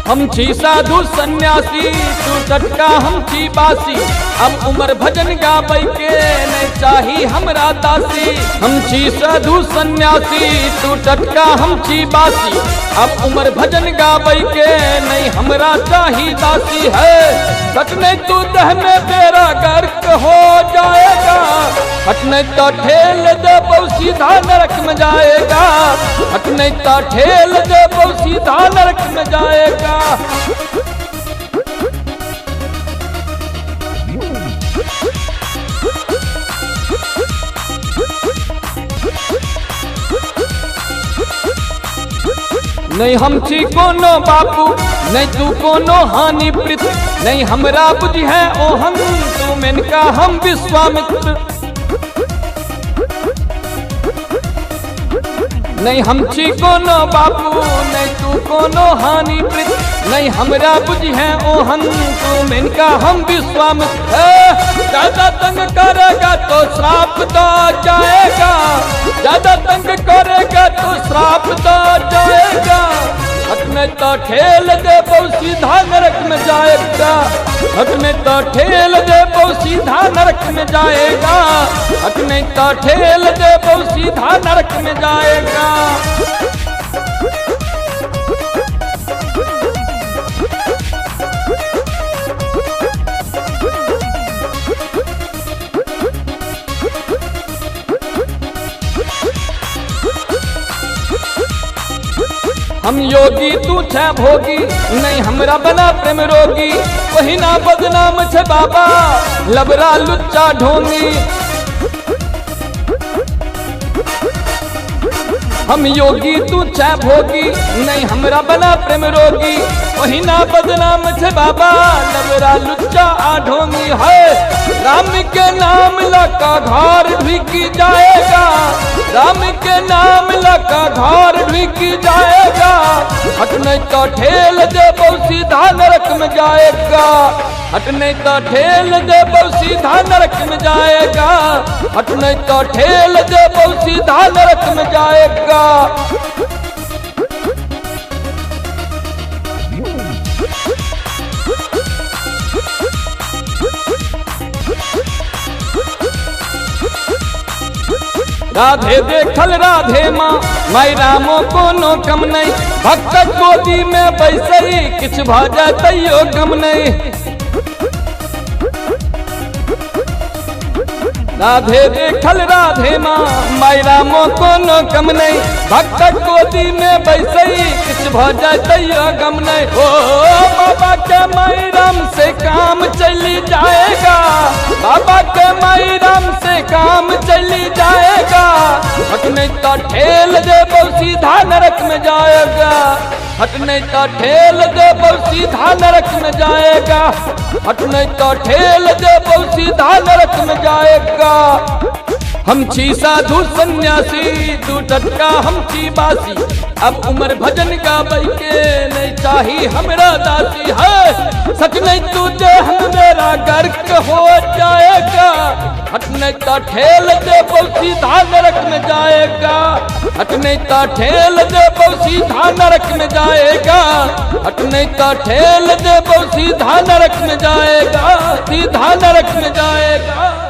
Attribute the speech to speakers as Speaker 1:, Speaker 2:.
Speaker 1: हम छी साधु सन्यासी तू टटका हम छी बासी। अब उम्र भजन गाबै के नहीं चाही हमरा दासी। हम छी साधु सन्यासी तू टटका हम छी बासी। अब उम्र भजन गाबै के नहीं हमरा चाही दासी है। हट नहीं तू दह में तेरा गर्क हो जाएगा। हट नहीं तो ठेल दे सीधा नरक में जाएगा। हट नहीं तो ठेल दे सीधा नरक में जाएगा। नहीं हम छी कोनो बापू नहीं तू कोनो हानि प्रीत। नहीं हमरा बुझी है ओ हम तू मेनका हम विश्वामित्र। नहीं हम छी कोनो बापू नहीं तू कोनो हानि प्रीत। नहीं हमरा बुझी है ओ हम तू मेनका हम विश्वामित्र। ज्यादा तंग करेगा तो श्राप तो जाएगा। ज्यादा तंग करेगा तो श्राप तो जाएगा। हट नहीं तो ठेल दे सीधा नरक में जाएगा। हट नहीं तो ठेल दे सीधा नरक में जाएगा। हट नहीं तो ठेल दे सीधा नरक में जाएगा। हम योगी तू छे भोगी नहीं हमरा बना प्रेम रोगी। वही ना बदनाम छे बाबा लबरा लुच्चा ढोंगी। हम योगी तू छे भोगी नहीं हमरा बना प्रेम रोगी। वही ना बदनाम छे बाबा लबरा लुच्चा ढोंगी है। राम के नाम लका घर ढुकी जाएगा। राम के नाम लका घर ढुकी जाएगा। हट नहीं तो ठेल दे सीधा नरक में जाएगा। हट नहीं तो ठेल दे सीधा नरक में जाएगा। हट नहीं तो ठेल दे सीधा नरक में जाएगा। राधे देखल राधे माँ माई रामो कोनो कम नहीं। भक्त गोदी में बैसई किछ भ जातैयो गम नहीं। राधे देखल राधे माँ माई रामो कोनो कम नहीं। भक्त गोदी में बैसई किछ भ जातैयो गम नहीं। ओ बाबा के माई राम से काम चली जाएगा। बाबा के माई राम से काम चली जाएगा। हट नहीं तो ठेल दे सीधा नरक में जाएगा। हट नहीं तो ठेल दे सीधा नरक में जाएगा। हट नहीं तो ठेल दे सीधा नरक में जाएगा। हम छी साधु सन्यासी तू टटका हम छी बासी। अब उम्र भजन गाबै के नहीं चाही हमरा दासी है। सच नहीं तू दे हम मेरा गर्क हो जाएगा। हट नहीं तो ठेल दे सीधा नरक में जाएगा। हट नहीं तो ठेल दे सीधा नरक में जाएगा। हट नहीं तो ठेल दे सीधा नरक में जाएगा। सीधा नरक में जाएगा।